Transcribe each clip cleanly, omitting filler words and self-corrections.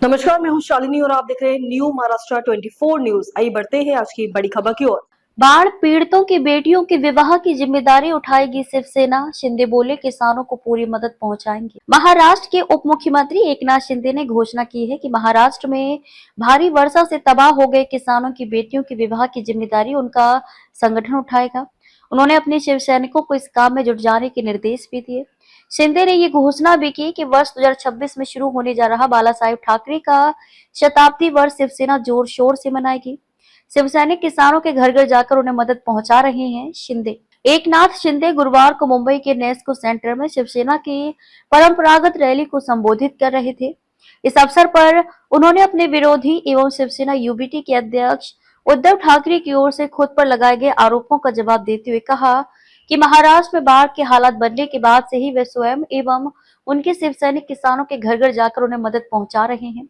नमस्कार, मैं हूं शालिनी और आप देख रहे हैं न्यू महाराष्ट्र 24 न्यूज। आइए बढ़ते हैं आज की बड़ी खबर की ओर। बाढ़ पीड़ितों की बेटियों के विवाह की जिम्मेदारी उठाएगी शिवसेना, शिंदे बोले किसानों को पूरी मदद पहुंचाएंगे। महाराष्ट्र के उप मुख्यमंत्री एकनाथ शिंदे ने घोषणा की है कि महाराष्ट्र में भारी वर्षा से तबाह हो गए किसानों की बेटियों के विवाह की जिम्मेदारी उनका संगठन उठाएगा। उन्होंने अपने शिव सैनिकों को इस काम में जुट जाने के निर्देश भी दिए। शिंदे ने ये घोषणा भी की कि वर्ष 2026 में शुरू होने जा रहा बाला साहेब ठाकरे का शताब्दी वर्ष शिवसेना जोर शोर से मनाएगी। शिव सैनिक किसानों के घर घर जाकर उन्हें मदद पहुंचा रहे हैं। शिंदे एकनाथ शिंदे गुरुवार को मुंबई के नेस्को सेंटर में शिवसेना की परंपरागत रैली को संबोधित कर रहे थे। इस अवसर पर उन्होंने अपने विरोधी एवं शिवसेना यूबीटी के अध्यक्ष उद्धव ठाकरे की ओर से खुद पर लगाए गए आरोपों का जवाब देते हुए कहा कि महाराष्ट्र में बाढ़ के हालात बनने के बाद से ही वे स्वयं एवं उनके शिव सैनिक किसानों के घर घर जाकर उन्हें मदद पहुंचा रहे हैं।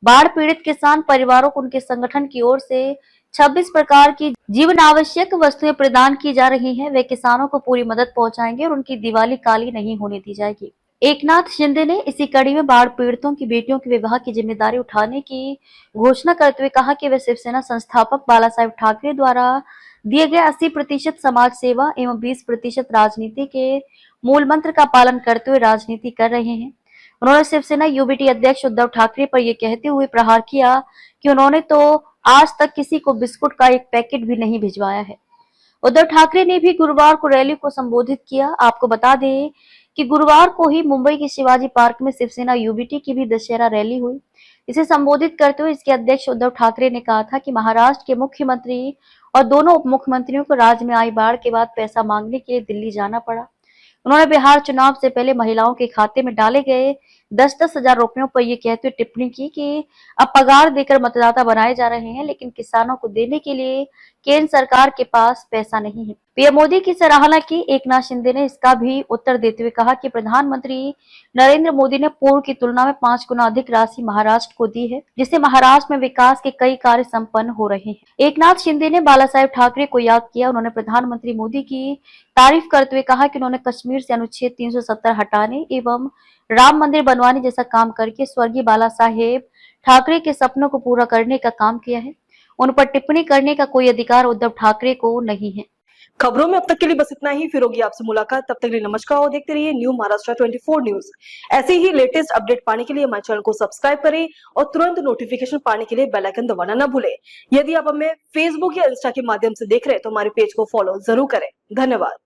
बाढ़ पीड़ित किसान परिवारों को उनके संगठन की ओर से 26 प्रकार की जीवन आवश्यक वस्तुएं प्रदान की जा रही हैं। वे किसानों को पूरी मदद पहुंचाएंगे और उनकी दिवाली काली नहीं होने दी जाएगी। एकनाथ शिंदे ने इसी कड़ी में बाढ़ पीड़ितों की बेटियों के विवाह की जिम्मेदारी उठाने की घोषणा करते हुए कहा कि वे शिवसेना संस्थापक बाला साहेब ठाकरे द्वारा दिए गए 80% समाज सेवा एवं 20% राजनीति के मूल मंत्र का पालन करते हुए राजनीति कर रहे हैं। उन्होंने शिवसेना यूबीटी अध्यक्ष उद्धव ठाकरे पर यह कहते हुए प्रहार किया कि उन्होंने तो आज तक किसी को बिस्कुट का एक पैकेट भी नहीं भिजवाया है। उद्धव ठाकरे ने भी गुरुवार को रैली को संबोधित किया। आपको बता दें कि गुरुवार को ही मुंबई के शिवाजी पार्क में शिवसेना यूबीटी की भी दशहरा रैली हुई। इसे संबोधित करते हुए इसके अध्यक्ष उद्धव ठाकरे ने कहा था कि महाराष्ट्र के मुख्यमंत्री और दोनों उप मुख्यमंत्रियों को राज्य में आई बाढ़ के बाद पैसा मांगने के लिए दिल्ली जाना पड़ा। उन्होंने बिहार चुनाव से पहले महिलाओं के खाते में डाले गए 10-10 हजार रुपयों पर यह कहते हुए टिप्पणी की कि अब पगार देकर मतदाता बनाए जा रहे हैं, लेकिन किसानों को देने के लिए केंद्र सरकार के पास पैसा नहीं है। पीएम मोदी की सराहना की एकनाथ शिंदे ने इसका भी उत्तर देते हुए कहा कि प्रधानमंत्री नरेंद्र मोदी ने पूर्व की तुलना में 5 गुना अधिक राशि महाराष्ट्र को दी है, जिससे महाराष्ट्र में विकास के कई कार्य संपन्न हो रहे हैं। एकनाथ शिंदे ने बाला साहेब ठाकरे को याद किया। उन्होंने प्रधानमंत्री मोदी की तारीफ करते हुए कहा कि उन्होंने कश्मीर से अनुच्छेद 370 हटाने एवं राम मंदिर बनवाने जैसा काम करके स्वर्गीय बाला साहेब ठाकरे के सपनों को पूरा करने का काम किया है। उन पर टिप्पणी करने का कोई अधिकार उद्धव ठाकरे को नहीं है। खबरों में अब तक के लिए बस इतना ही। फिर होगी आपसे मुलाकात, तब तक के लिए नमस्कार और देखते रहिए न्यू महाराष्ट्र 24 न्यूज। ऐसे ही लेटेस्ट अपडेट पाने के लिए हमारे चैनल को सब्सक्राइब करें और तुरंत नोटिफिकेशन पाने के लिए बेल आइकन दबाना न भूलें। यदि आप हमें फेसबुक या इंस्टा के माध्यम से देख रहे हैं तो हमारे पेज को फॉलो जरूर करें। धन्यवाद।